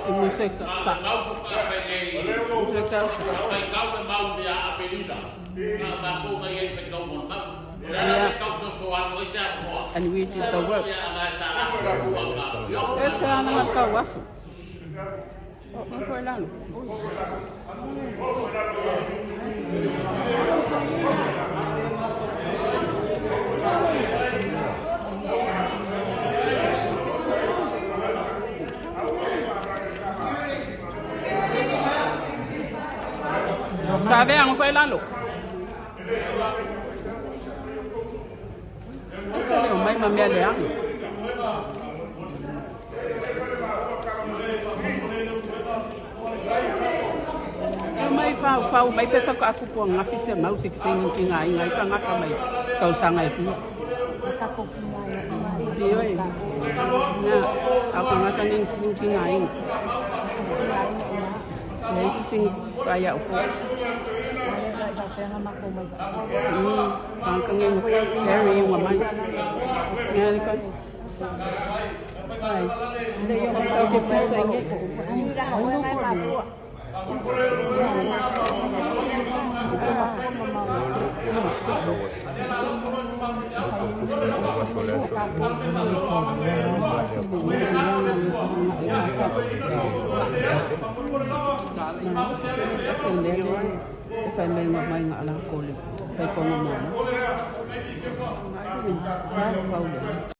E musika sa. Musika sa. And we did the work. Ese ana makawafu. Foi lá. Sabe ang foi lalo. Ese le mai mamia le ang. Mai fa mai pe fa aku po nga fise mau sik sing ki ngai ngai ka ngaka mai kau sangai fu ka ko ki ngai oi na aku ngaka ning sing ki ngai nei sing kaya upo ang kangeng Harry wa mai ngai ka ai ndai yo ka ke fa sing Phải mình mà mày ngã là cô đi, phải con mà